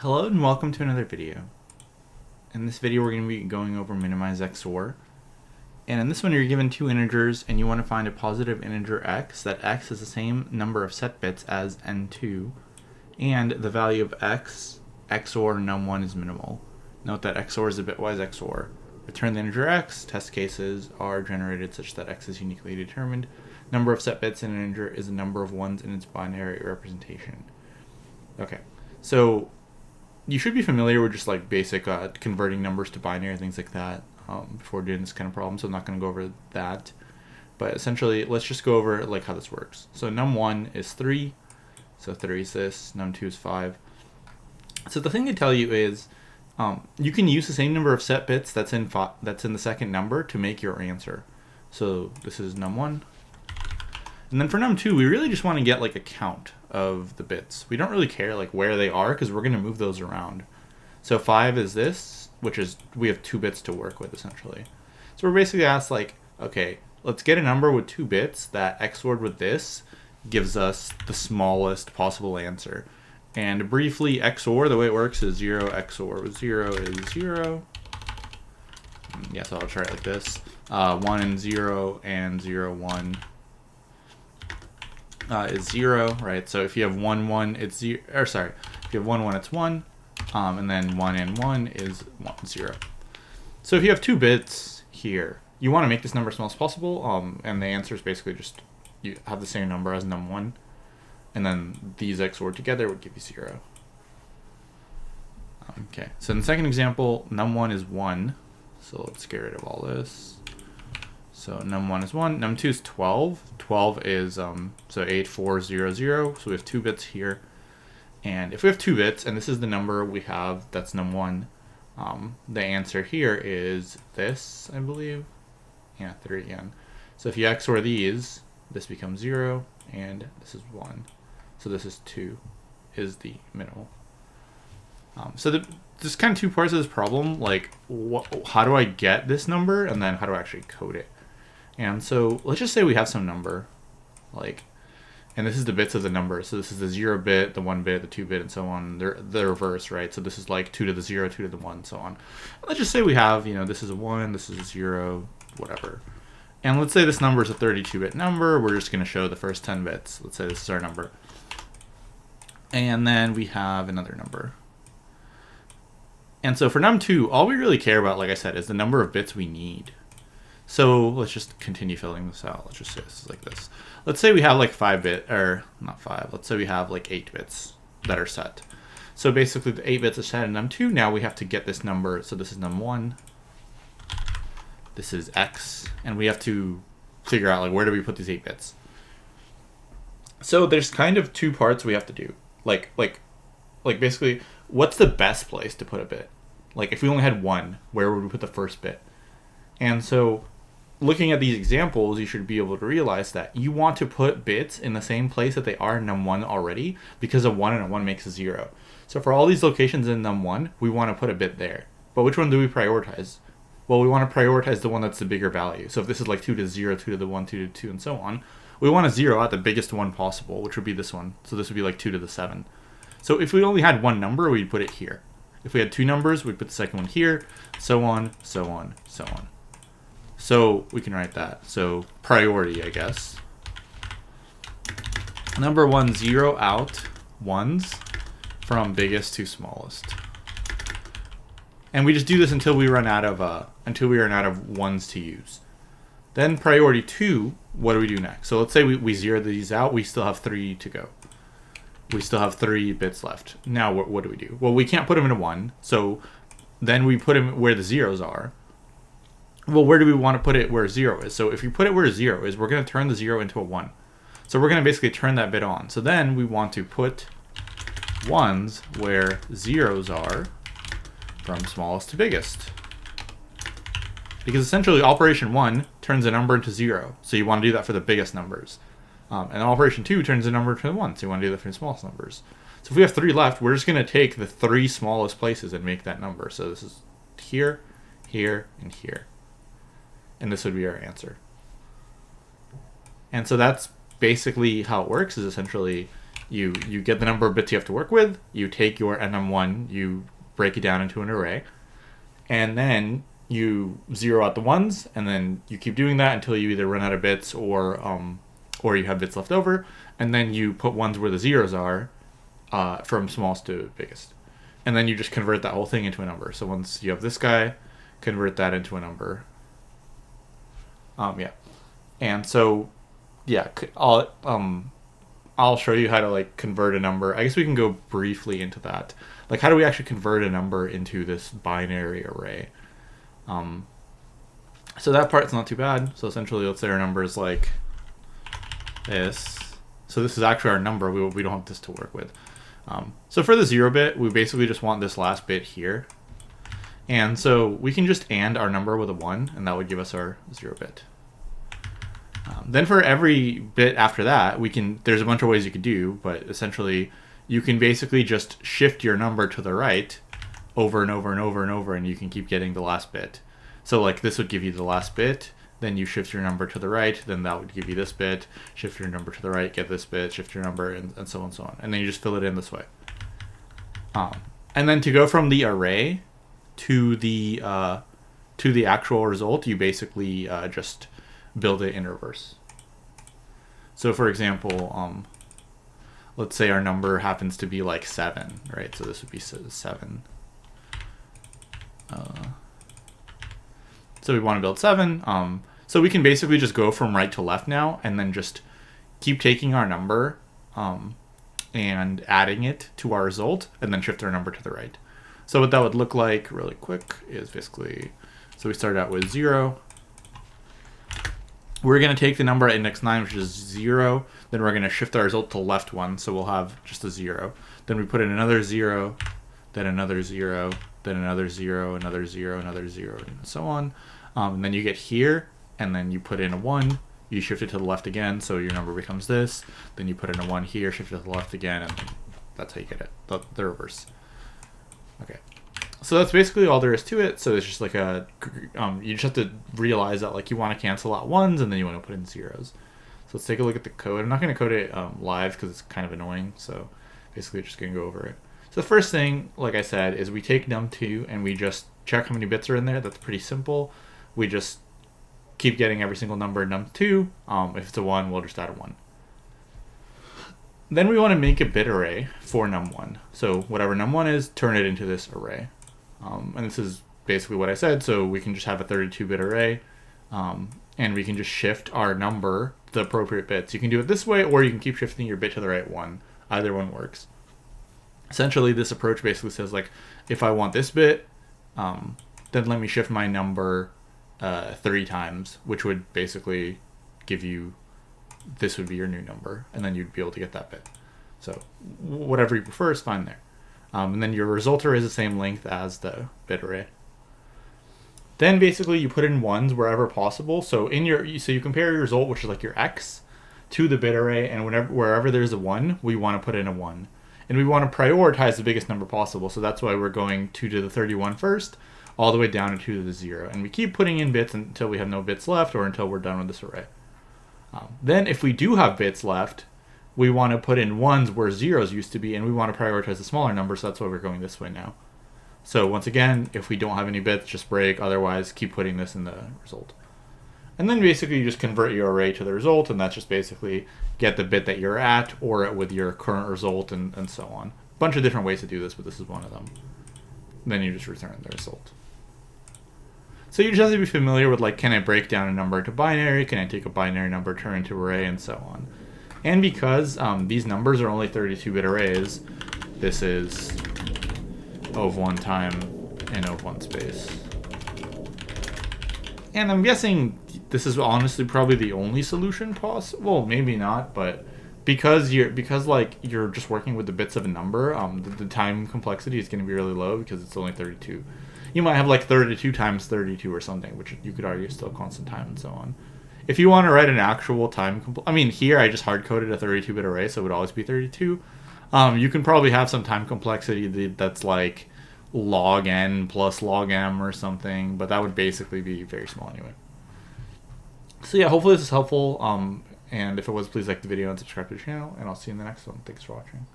Hello and welcome to another video. In this video we're going to be going over minimize XOR. And in this one you're given two integers and you want to find a positive integer x, that x is the same number of set bits as n2, and the value of x XOR num1 is minimal. Note that XOR is a bitwise XOR. Return the integer x, test cases are generated such that x is uniquely determined. Number of set bits in an integer is the number of ones in its binary representation. Okay, so you should be familiar with just like basic converting numbers to binary, things like that, before doing this kind of problem, so I'm not going to go over that. But essentially, let's just go over like how this works. So num1 is 3, so 3 is this, num2 is 5. So the thing they tell you is you can use the same number of set bits that's in the second number to make your answer. So this is num1. And then for num2, we really just want to get like a count of the bits. We don't really care like where they are because we're going to move those around. So 5 is this, which is we have 2 bits to work with essentially. So we're basically asked like, okay, let's get a number with 2 bits that XORed with this gives us the smallest possible answer. And briefly, XOR, the way it works is 0 XOR with 0 is 0. Yeah, so I'll try it like this. 1 and 0 and 0, 1. Is 0, right? So if you have 1, 1, it's 0, or sorry, if you have 1, 1, it's 1, and then 1 and 1 is 1, 0. So if you have 2 bits here, you want to make this number as small as possible, and the answer is basically just you have the same number as num1, and then these XOR together would give you 0. Okay, so in the second example, num1 is 1, so let's get rid of all this. So num1 is 1, num2 is 12. 12 is so 8, 4, 0, 0. So we have 2 bits here. And if we have 2 bits, and this is the number we have, that's num1, the answer here is this, I believe. Yeah, 3 again. So if you XOR these, this becomes 0, and this is 1. So this is 2, is the minimal. So there's kind of 2 parts of this problem, like how do I get this number, and then how do I actually code it? And so let's just say we have some number, like, and this is the bits of the number. So this is the 0 bit, the 1 bit, the 2 bit, and so on. They're the reverse, right? So this is like 2 to the 0, 2 to the 1, so on. Let's just say we have, this is a 1, this is a 0, whatever. And let's say this number is a 32-bit number. We're just going to show the first 10 bits. Let's say this is our number. And then we have another number. And so for num2, all we really care about, like I said, is the number of bits we need. So let's just continue filling this out. Let's just say this is like this. Let's say we have like 5 bit, or not 5, let's say we have like 8 bits that are set. So basically the 8 bits are set in num2. Now we have to get this number. So this is num1. This is x. And we have to figure out like where do we put these 8 bits. So there's kind of 2 parts we have to do. Like basically, what's the best place to put a bit? Like if we only had 1, where would we put the first bit? And so looking at these examples, you should be able to realize that you want to put bits in the same place that they are in num1 already, because a 1 and a 1 makes a 0. So for all these locations in num1, we want to put a bit there. But which one do we prioritize? Well, we want to prioritize the one that's the bigger value. So if this is like 2 to 0, 2 to the 1, 2 to 2, and so on, we want to 0 out the biggest one possible, which would be this one. So this would be like 2 to the 7. So if we only had 1 number, we'd put it here. If we had 2 numbers, we'd put the second one here, so on, so on, so on. So we can write that. So priority, I guess. Number 1, 0 out ones from biggest to smallest. And we just do this until we run out of ones to use. Then priority 2, what do we do next? So let's say we zero these out. We still have 3 to go. We still have 3 bits left. Now what do we do? Well, we can't put them into 1. So then we put them where the zeros are. Well, where do we want to put it where 0 is? So if you put it where 0 is, we're going to turn the 0 into a 1. So we're going to basically turn that bit on. So then we want to put 1s where zeros are from smallest to biggest. Because essentially operation 1 turns a number into 0. So you want to do that for the biggest numbers. And operation 2 turns a number into 1. So you want to do that for the smallest numbers. So if we have 3 left, we're just going to take the 3 smallest places and make that number. So this is here, here, and here. And this would be our answer. And so that's basically how it works, is essentially You get the number of bits you have to work with. You take your num1, you break it down into an array, and then you zero out the ones, and then you keep doing that until you either run out of bits or you have bits left over, and then you put ones where the zeros are, from smallest to biggest, and then you just convert that whole thing into a number. So once you have this guy, convert that into a number. Yeah, and so yeah, I'll show you how to like convert a number. I guess we can go briefly into that. Like, how do we actually convert a number into this binary array? So that part's not too bad. So essentially, let's say our number is like this. So this is actually our number. We don't have this to work with. So for the 0 bit, we basically just want this last bit here. And so we can just AND our number with a 1, and that would give us our 0 bit. Then for every bit after that, there's a bunch of ways you could do, but essentially you can basically just shift your number to the right over and over and over and over, and you can keep getting the last bit. So like this would give you the last bit, then you shift your number to the right, then that would give you this bit, shift your number to the right, get this bit, shift your number, and so on and so on. And then you just fill it in this way. And then to go from the array to the actual result, you basically just build it in reverse. So for example, let's say our number happens to be like 7, right? So this would be 7. So we want to build 7. So we can basically just go from right to left now, and then just keep taking our number and adding it to our result, and then shift our number to the right. So what that would look like really quick is basically, so we start out with 0. We're going to take the number at index 9, which is 0. Then we're going to shift our result to the left one, so we'll have just a 0. Then we put in another 0, then another 0, then another 0, another 0, another 0, and so on. And then you get here, and then you put in a 1. You shift it to the left again, so your number becomes this. Then you put in a 1 here, shift it to the left again, and that's how you get it, the reverse. Okay. So that's basically all there is to it. So it's just like you just have to realize that like you want to cancel out 1s, and then you want to put in 0s. So let's take a look at the code. I'm not going to code it live because it's kind of annoying. So basically just going to go over it. So the first thing, like I said, is we take num2 and we just check how many bits are in there. That's pretty simple. We just keep getting every single number in num2. If it's a 1, we'll just add a 1. Then we want to make a bit array for num1. So whatever num1 is, turn it into this array. And this is basically what I said. So we can just have a 32-bit array, and we can just shift our number to the appropriate bits. You can do it this way, or you can keep shifting your bit to the right one. Either one works. Essentially, this approach basically says, like, if I want this bit, then let me shift my number 3 times, which would basically give you, this would be your new number, and then you'd be able to get that bit. So whatever you prefer is fine there. And then your result array is the same length as the bit array. Then basically you put in 1s wherever possible. So you compare your result, which is like your x, to the bit array, and wherever there's a 1, we want to put in a 1. And we want to prioritize the biggest number possible. So that's why we're going 2 to the 31 first, all the way down to 2 to the 0. And we keep putting in bits until we have no bits left, or until we're done with this array. Then if we do have bits left, we want to put in 1s where 0s used to be, and we want to prioritize the smaller number, so that's why we're going this way now. So once again, if we don't have any bits, just break. Otherwise, keep putting this in the result. And then basically you just convert your array to the result, and that's just basically get the bit that you're at, or it with your current result, and so on. A bunch of different ways to do this, but this is one of them. And then you just return the result. So you just have to be familiar with, like, can I break down a number into binary? Can I take a binary number, turn it into array, and so on. And because these numbers are only 32-bit arrays, this is O of 1 time and O of 1 space. And I'm guessing this is honestly probably the only solution possible. Well, maybe not, but because you're just working with the bits of a number, the time complexity is going to be really low because it's only 32. You might have like 32 times 32 or something, which you could argue is still constant time and so on. If you want to write an actual time, here I just hard-coded a 32-bit array, so it would always be 32. You can probably have some time complexity that's like log n plus log m or something, but that would basically be very small anyway. So yeah, hopefully this is helpful. And if it was, please like the video and subscribe to the channel, and I'll see you in the next one. Thanks for watching.